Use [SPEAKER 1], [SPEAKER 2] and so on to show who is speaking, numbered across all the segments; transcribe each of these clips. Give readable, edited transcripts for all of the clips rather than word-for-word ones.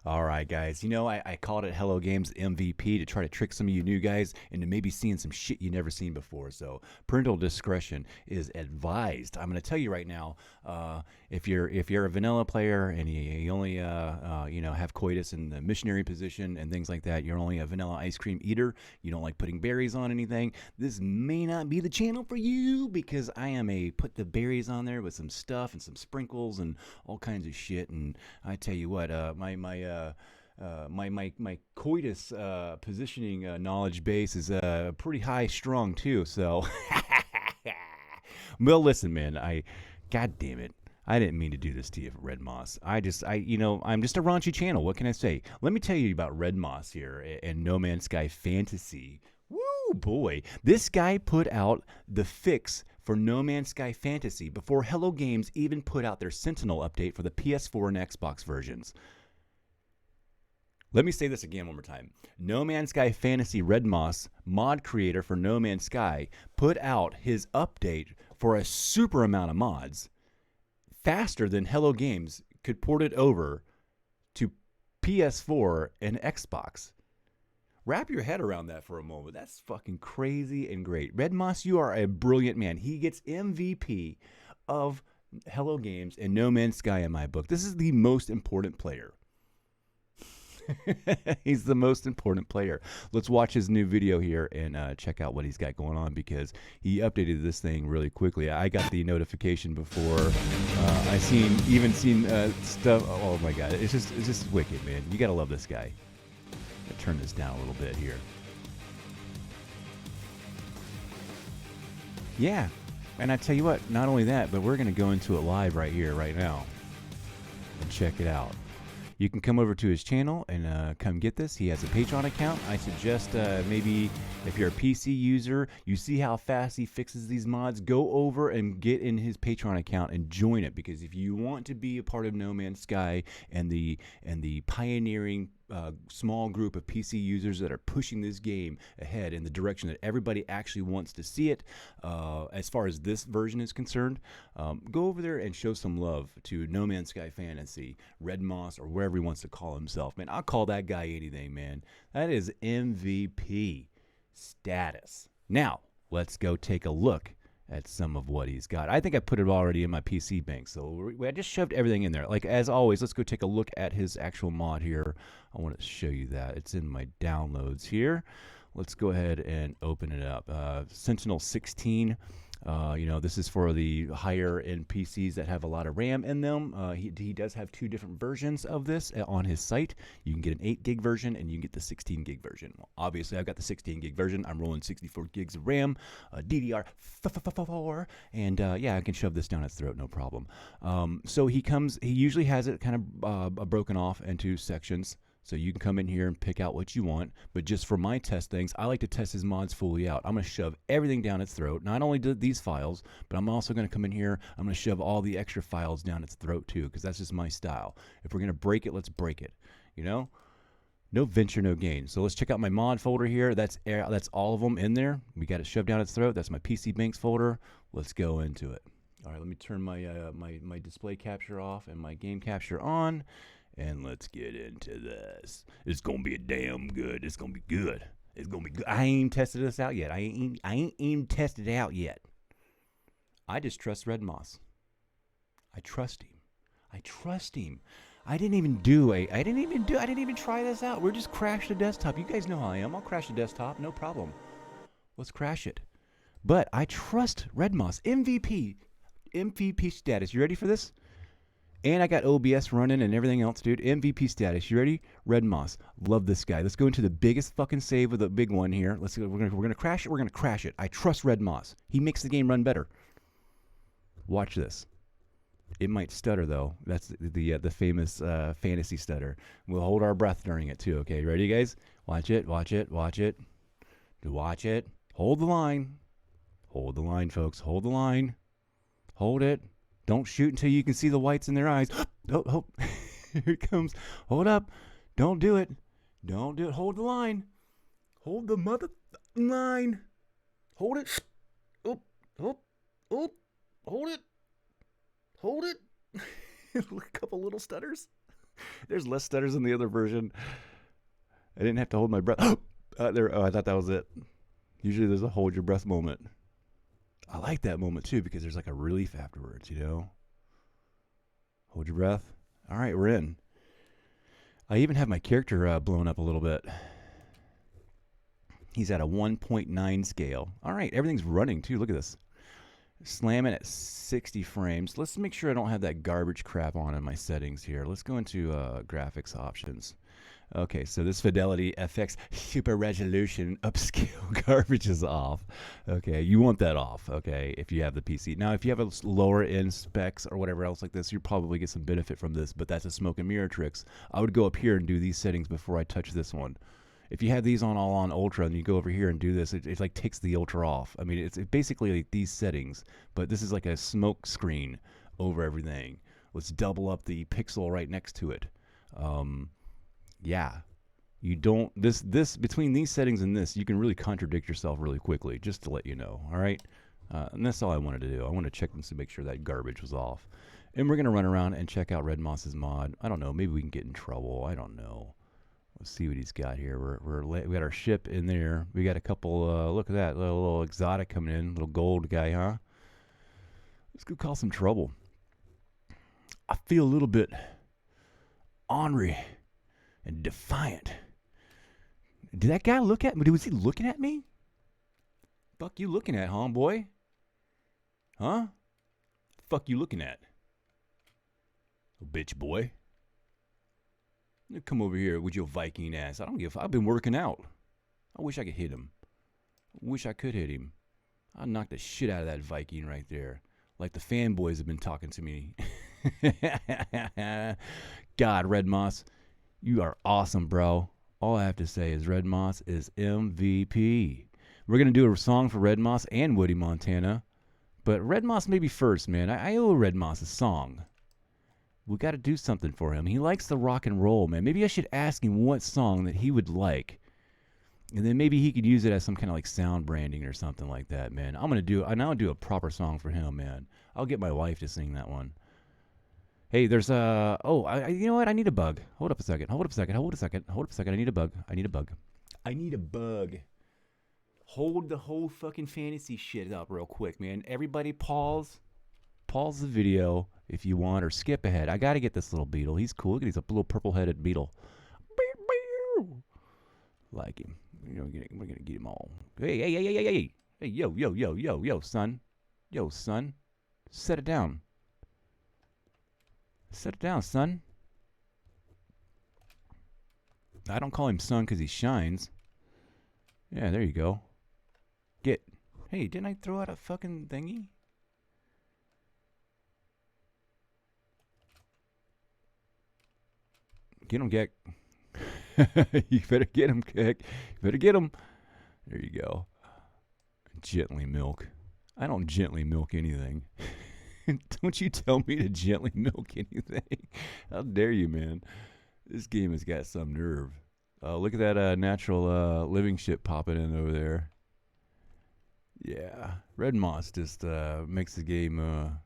[SPEAKER 1] All right, guys. I called it Hello Games MVP to try to trick some of you new guys into maybe seeing some shit you never seen before. So parental discretion is advised. I'm going to tell you right now, if you're a vanilla player and you only have coitus in the missionary position and things like that, you're only a vanilla ice cream eater. You don't like putting berries on anything. This may not be the channel for you because I am a put the berries on there with some stuff and some sprinkles and all kinds of shit. And I tell you what, my coitus positioning knowledge base is pretty high strung too. So, well, listen, man, God damn it. I didn't mean to do this to you, Red Moss. I'm just a raunchy channel. What can I say? Let me tell you about Red Moss here and No Man's Sky Fantasy. Woo, boy. This guy put out the fix for No Man's Sky Fantasy before Hello Games even put out their Sentinel update for the PS4 and Xbox versions. Let me say this again one more time. No Man's Sky Fantasy Red Moss, mod creator for No Man's Sky, put out his update for a super amount of mods faster than Hello Games could port it over to PS4 and Xbox. Wrap your head around that for a moment. That's fucking crazy and great. Red Moss, you are a brilliant man. He gets MVP of Hello Games and No Man's Sky in my book. This is the most important player. He's the most important player. Let's watch his new video here and check out what he's got going on because he updated this thing really quickly. I got the notification before I seen stuff. Oh my god, it's just wicked, man. You gotta love this guy. I'll turn this down a little bit here. Yeah, and I tell you what, not only that, but we're gonna go into it live right here, right now, and check it out. You can come over to his channel and come get this. He has a Patreon account. I suggest maybe if you're a PC user, you see how fast he fixes these mods, go over and get in his Patreon account and join it. Because if you want to be a part of No Man's Sky and the pioneering small group of PC users that are pushing this game ahead in the direction that everybody actually wants to see it, as far as this version is concerned, go over there and show some love to No Man's Sky Fantasy, Red Moss, or wherever he wants to call himself. Man, I'll call that guy anything, man. That is MVP status. Now, let's go take a look at some of what he's got. I think I put it already in my PC bank, so I just shoved everything in there. Like, as always, let's go take a look at his actual mod here. I want to show you that. It's in my downloads here. Let's go ahead and open it up. Sentinel 16. This is for the higher end PCs that have a lot of RAM in them. He does have two different versions of this on his site. You can get an 8 gig version and you can get the 16 gig version. Well, obviously, I've got the 16 gig version. I'm rolling 64 gigs of RAM, DDR4, and I can shove this down its throat, no problem. So he usually has it kind of broken off into sections. So you can come in here and pick out what you want. But just for my test things, I like to test his mods fully out. I'm going to shove everything down its throat. Not only these files, but I'm also going to come in here. I'm going to shove all the extra files down its throat too, because that's just my style. If we're going to break it, let's break it. No venture, no gain. So let's check out my mod folder here. That's all of them in there. We got it shoved down its throat. That's my PC Banks folder. Let's go into it. All right, let me turn my my display capture off and my game capture on. And let's get into this. It's gonna be damn good. It's gonna be good. It's gonna be good. I ain't tested this out yet. I ain't even tested it out yet. I just trust Red Moss. I trust him. I didn't even try this out. We're just crash the desktop. You guys know how I am. I'll crash the desktop, no problem. Let's crash it. But I trust Red Moss. MVP status. You ready for this? And I got OBS running and everything else, dude. MVP status. You ready? Red Moss. Love this guy. Let's go into the biggest fucking save with a big one here. Let's go. We're gonna crash it. We're gonna crash it. I trust Red Moss. He makes the game run better. Watch this. It might stutter though. That's the famous fantasy stutter. We'll hold our breath during it too. Okay, ready, guys? Watch it. Watch it. Watch it. Watch it. Hold the line. Hold the line, folks. Hold the line. Hold it. Don't shoot until you can see the whites in their eyes. Oh, here it comes. Hold up. Don't do it. Don't do it. Hold the line. Hold the mother line. Hold it. Oop. Hold it. A couple little stutters. There's less stutters in the other version. I didn't have to hold my breath. There. Oh, I thought that was it. Usually there's a hold your breath moment. I like that moment too because there's like a relief afterwards, you know? Hold your breath. All right, we're in. I even have my character blown up a little bit. He's at a 1.9 scale. All right, everything's running too. Look at this. Slamming at 60 frames. Let's make sure I don't have that garbage crap on in my settings here. Let's go into graphics options. Okay, so this fidelity, FX, super resolution, upscale garbage is off. Okay, you want that off, okay, if you have the PC. Now, if you have a lower end specs or whatever else like this, you'll probably get some benefit from this, but that's a smoke and mirror tricks. I would go up here and do these settings before I touch this one. If you have these on all on ultra and you go over here and do this, it like takes the ultra off. I mean, it's basically like these settings, but this is like a smoke screen over everything. Let's double up the pixel right next to it. Yeah, you don't, this between these settings and this, you can really contradict yourself really quickly, just to let you know, all right? And that's all I wanted to do. I want to check this to make sure that garbage was off. And we're going to run around and check out Red Moss's mod. I don't know, maybe we can get in trouble. I don't know. Let's see what he's got here. We got our ship in there. We got a couple, look at that, little exotic coming in, little gold guy, huh? Let's go cause some trouble. I feel a little bit ornery and defiant. Did that guy look at me? Was he looking at me? Fuck you looking at, homeboy? Huh? Fuck you looking at? Oh, bitch boy. You come over here with your Viking ass. I don't give a fuck. I've been working out. I wish I could hit him. I wish I could hit him. I'll knock the shit out of that Viking right there. Like the fanboys have been talking to me. God, Red Moss. You are awesome, bro. All I have to say is Red Moss is MVP. We're going to do a song for Red Moss and Woody Montana. But Red Moss maybe first, man. I owe Red Moss a song. We got to do something for him. He likes the rock and roll, man. Maybe I should ask him what song that he would like. And then maybe he could use it as some kind of like sound branding or something like that, man. I'm going to do a proper song for him, man. I'll get my wife to sing that one. Hey, there's you know what? I need a bug. Hold up a second. I need a bug. Hold the whole fucking fantasy shit up real quick, man. Everybody pause the video if you want, or skip ahead. I got to get this little beetle. He's cool. Look at, he's a little purple-headed beetle. Like him. We're gonna get him all. Hey, yo, son. Yo, son. Set it down. Set it down, son. I don't call him son because he shines. Yeah, there you go. Get. Hey, didn't I throw out a fucking thingy? Get him, Gek. You better get him, Gek. You better get him. There you go. Gently milk. I don't gently milk anything. Don't you tell me to gently milk anything. How dare you, man. This game has got some nerve. Look at that natural living ship popping in over there. Yeah. Red Moss just makes the game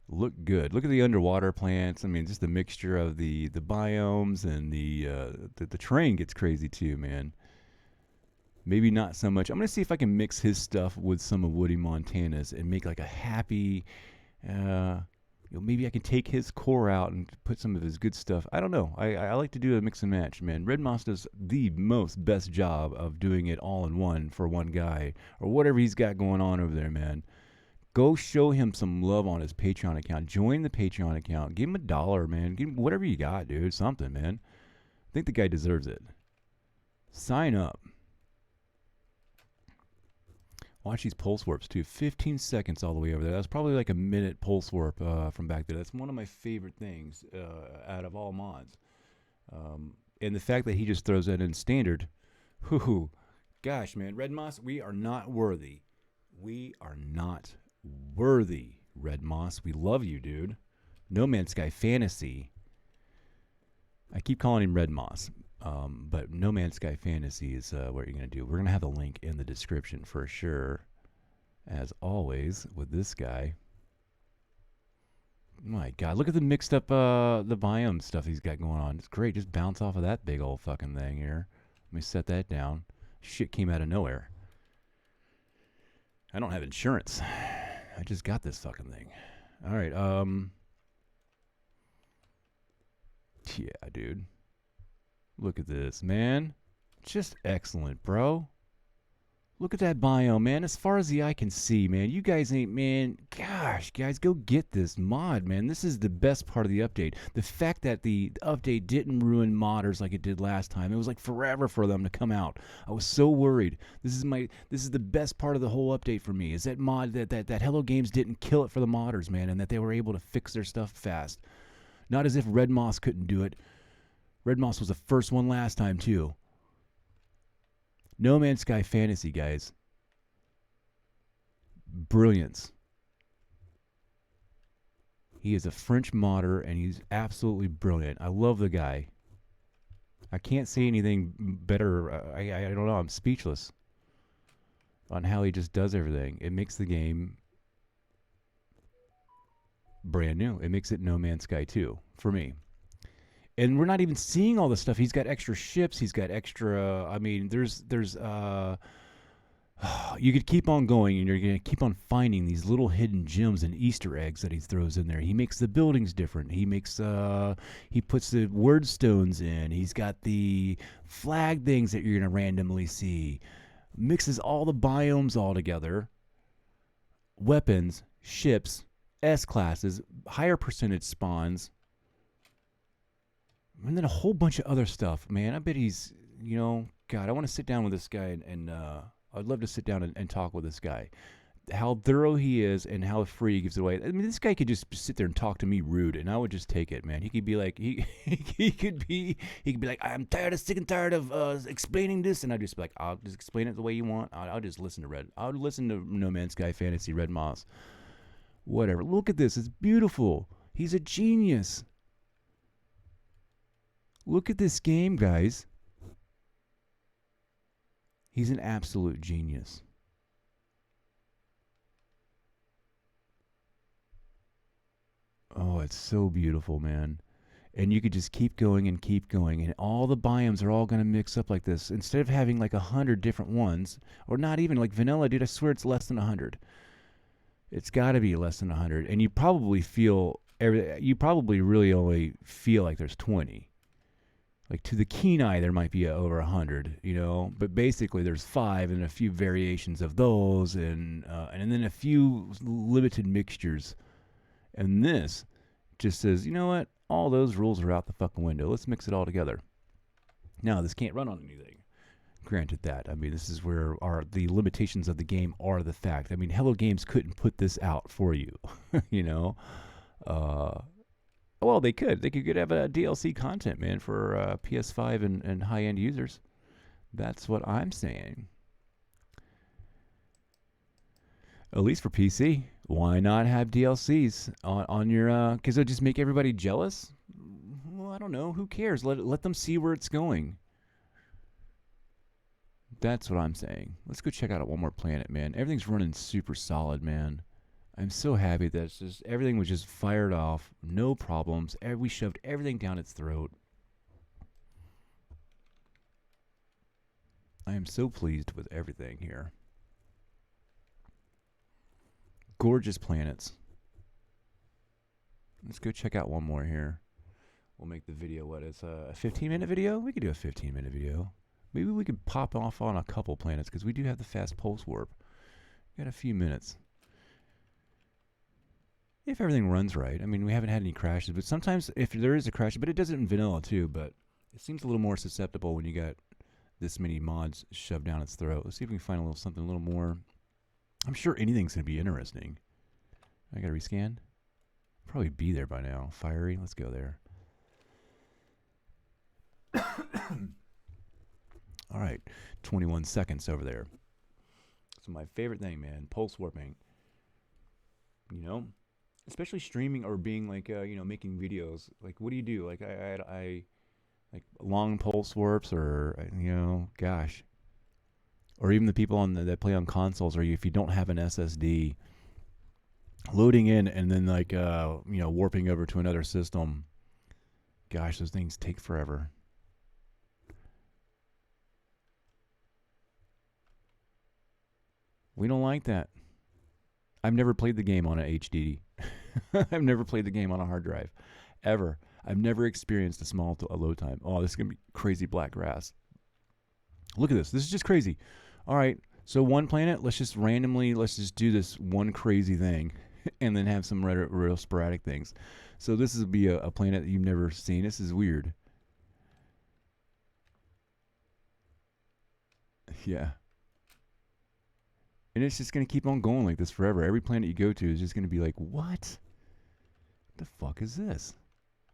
[SPEAKER 1] look good. Look at the underwater plants. I mean, just the mixture of the biomes, and the terrain gets crazy too, man. Maybe not so much. I'm going to see if I can mix his stuff with some of Woody Montana's and make like a happy, maybe I can take his core out and put some of his good stuff. I don't know. I like to do a mix and match, man. Red Moss does the best job of doing it all in one for one guy, or whatever he's got going on over there, man. Go show him some love on his Patreon account. Join the Patreon account. Give him $1, man. Give him whatever you got, dude. Something, man. I think the guy deserves it. Sign up. Watch these pulse warps too. 15 seconds all the way over there. That's probably like a minute pulse warp from back there. That's one of my favorite things out of all mods. And the fact that he just throws that in standard. Whoo, gosh, man. Red Moss, we are not worthy. We are not worthy, Red Moss. We love you, dude. No Man's Sky Fantasy. I keep calling him Red Moss. But No Man's Sky Fantasy is what you're going to do. We're going to have a link in the description for sure. As always, with this guy. My God, look at the mixed up the biome stuff he's got going on. It's great. Just bounce off of that big old fucking thing here. Let me set that down. Shit came out of nowhere. I don't have insurance. I just got this fucking thing. All right. Yeah, dude. Look at this, man. Just excellent, bro. Look at that biome, man. As far as the eye can see, man. You guys ain't, man. Gosh, guys, go get this mod, man. This is the best part of the update. The fact that the update didn't ruin modders like it did last time. It was like forever for them to come out. I was so worried. This is the best part of the whole update for me. Is that mod that Hello Games didn't kill it for the modders, man, and that they were able to fix their stuff fast. Not as if Red Moss couldn't do it. Red Moss was the first one last time too. No Man's Sky Fantasy, guys. Brilliance. He is a French modder, and he's absolutely brilliant. I love the guy. I can't say anything better. I don't know. I'm speechless on how he just does everything. It makes the game brand new. It makes it No Man's Sky 2 for me. And we're not even seeing all the stuff. He's got extra ships. He's got extra. I mean, there's. You could keep on going, and you're gonna keep on finding these little hidden gems and Easter eggs that he throws in there. He makes the buildings different. He makes. He puts the word stones in. He's got the flag things that you're gonna randomly see. Mixes all the biomes all together. Weapons, ships, S classes, higher percentage spawns. And then a whole bunch of other stuff, man. I bet he's, God, I want to sit down with this guy and I'd love to sit down and talk with this guy. How thorough he is and how free he gives it away. I mean, this guy could just sit there and talk to me rude, and I would just take it, man. He could be like, he could be like, I'm sick and tired of explaining this, and I'd just be like, I'll just explain it the way you want. I'll just listen to I'll listen to No Man's Sky Fantasy, Red Moss, whatever. Look at this, it's beautiful. He's a genius. Look at this game, guys. He's an absolute genius. Oh, it's so beautiful, man. And you could just keep going and keep going, and all the biomes are all going to mix up like this. Instead of having like 100 different ones, or not even like vanilla, dude, I swear it's less than 100. It's got to be less than 100, and you probably really only feel like there's 20. Like to the keen eye, there might be over 100, but basically there's 5 and a few variations of those, and then a few limited mixtures. And this just says, you know what? All those rules are out the fucking window. Let's mix it all together. Now, this can't run on anything. Granted that. I mean, this is where the limitations of the game are the fact. I mean, Hello Games couldn't put this out for you, Well, they could. They could have a DLC content, man, for PS5 and high-end users. That's what I'm saying. At least for PC. Why not have DLCs on your... Because it'll just make everybody jealous? Well, I don't know. Who cares? Let them see where it's going. That's what I'm saying. Let's go check out one more planet, man. Everything's running super solid, man. I'm so happy that it's just everything was just fired off, no problems. We shoved everything down its throat. I am so pleased with everything here. Gorgeous planets. Let's go check out one more here. We'll make the video, what is a 15-minute video? We could do a 15-minute video. Maybe we could pop off on a couple planets because we do have the fast pulse warp. Got a few minutes. If everything runs right. I mean, we haven't had any crashes, but sometimes if there is a crash, but it does it in vanilla too, but it seems a little more susceptible when you got this many mods shoved down its throat. Let's see if we can find something a little more. I'm sure anything's going to be interesting. I got to rescan. Probably be there by now. Fiery. Let's go there. All right. 21 seconds over there. So my favorite thing, man, pulse warping. Especially streaming or being like, making videos. Like, what do you do? Like, I like long pulse warps, or gosh, or even the people that play on consoles, or if you don't have an SSD, loading in and then like warping over to another system. Gosh, those things take forever. We don't like that. I've never played the game on an HDD. I've never played the game on a hard drive, ever. I've never experienced a small load time. Oh, this is gonna be crazy black grass. Look at this. This is just crazy. All right, so one planet. Let's just do this one crazy thing, and then have some real sporadic things. So this will be a planet that you've never seen. This is weird. Yeah. And it's just going to keep on going like this forever. Every planet you go to is just going to be like, what the fuck is this?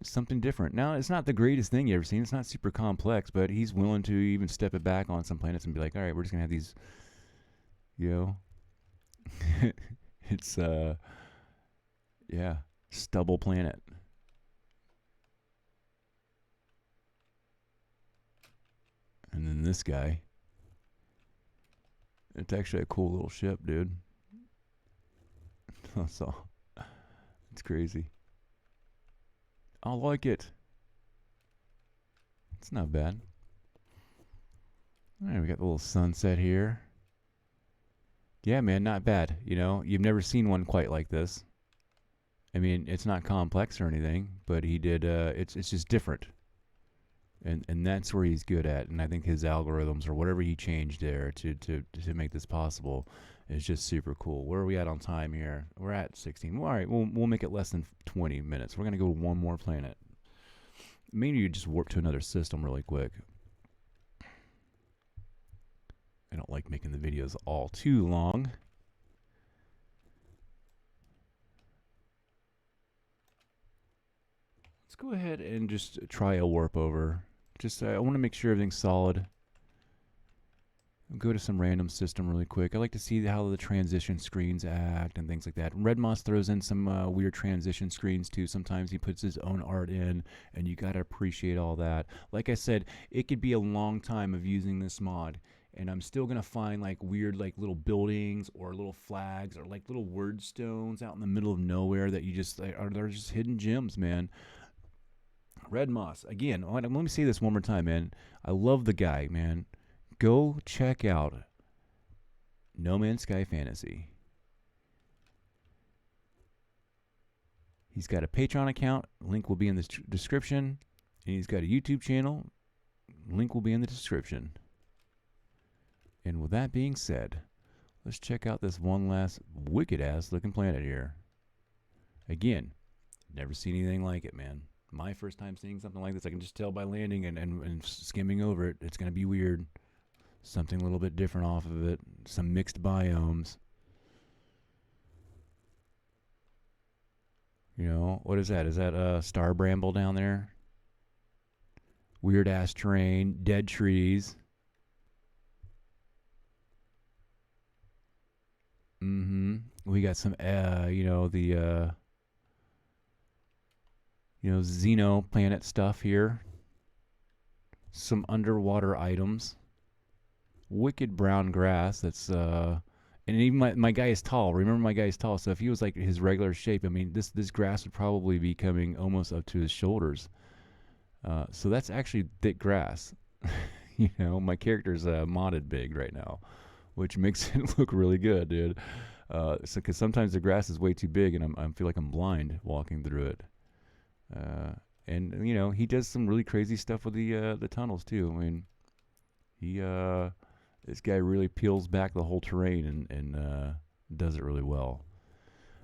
[SPEAKER 1] It's something different. Now, it's not the greatest thing you ever seen. It's not super complex, but he's willing to even step it back on some planets and be like, all right, we're just going to have these, you know. It's, yeah, stubble planet. And then this guy. It's actually a cool little ship, dude. So, it's crazy. I like it. It's not bad. All right, we got the little sunset here. Yeah, man, not bad. You know, you've never seen one quite like this. I mean, it's not complex or anything, but he did. It's just different. And that's where he's good at. And I think his algorithms or whatever he changed there to make this possible is just super cool. Where are we at on time here? We're at 16. All right, we'll make it less than 20 minutes. We're gonna go to one more planet. Maybe you just warp to another system really quick. I don't like making the videos all too long. Let's go ahead and just try a warp over. Just I want to make sure everything's solid. I'll go to some random system really quick. I like to see how the transition screens act and things like that. Red Moss throws in some weird transition screens too. Sometimes he puts his own art in, and you got to appreciate all that. Like I said, it could be a long time of using this mod, and I'm still going to find like weird like little buildings or little flags or like little word stones out in the middle of nowhere that you just they're just hidden gems, man. Red Moss. Again, let me say this one more time, man. I love the guy, man. Go check out No Man's Sky Fantasy. He's got a Patreon account. Link will be in the description. And he's got a YouTube channel. Link will be in the description. And with that being said, let's check out this one last wicked-ass looking planet here. Again, never seen anything like it, man. My first time seeing something like this. I can just tell by landing and skimming over it. It's going to be weird. Something a little bit different off of it. Some mixed biomes. You know, what is that? Is that star bramble down there? Weird ass terrain. Dead trees. We got some, Xeno planet stuff here. Some underwater items. Wicked brown grass that's and even my guy is tall. Remember, my guy is tall, so if he was like his regular shape, I mean this grass would probably be coming almost up to his shoulders. So that's actually thick grass. You know, my character's modded big right now, which makes it look really good, dude. So because sometimes the grass is way too big and I feel like I'm blind walking through it. And you know, he does some really crazy stuff with the tunnels too. I mean, he this guy really peels back the whole terrain and does it really well.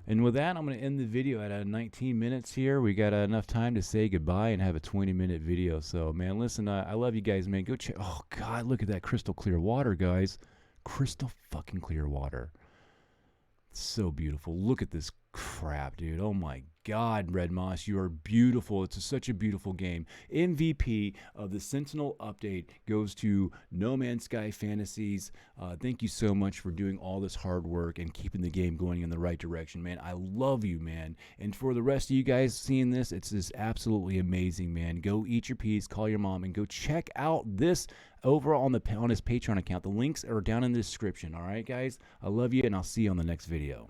[SPEAKER 1] And with that, I'm going to end the video at 19 minutes here. We got enough time to say goodbye and have a 20-minute video. So, man, listen, I love you guys, man. Go check. Oh, God, look at that crystal clear water, guys. Crystal fucking clear water. It's so beautiful. Look at this crap, dude. Oh, my God, Red Moss, you are beautiful. It's such a beautiful game. MVP of the Sentinel update goes to No Man's Sky Fantasies. Thank you so much for doing all this hard work and keeping the game going in the right direction, man. I love you, man. And for the rest of you guys seeing this, it's just absolutely amazing, man. Go eat your peas, call your mom, and go check out this over on his Patreon account. The links are down in the description. All right, guys? I love you, and I'll see you on the next video.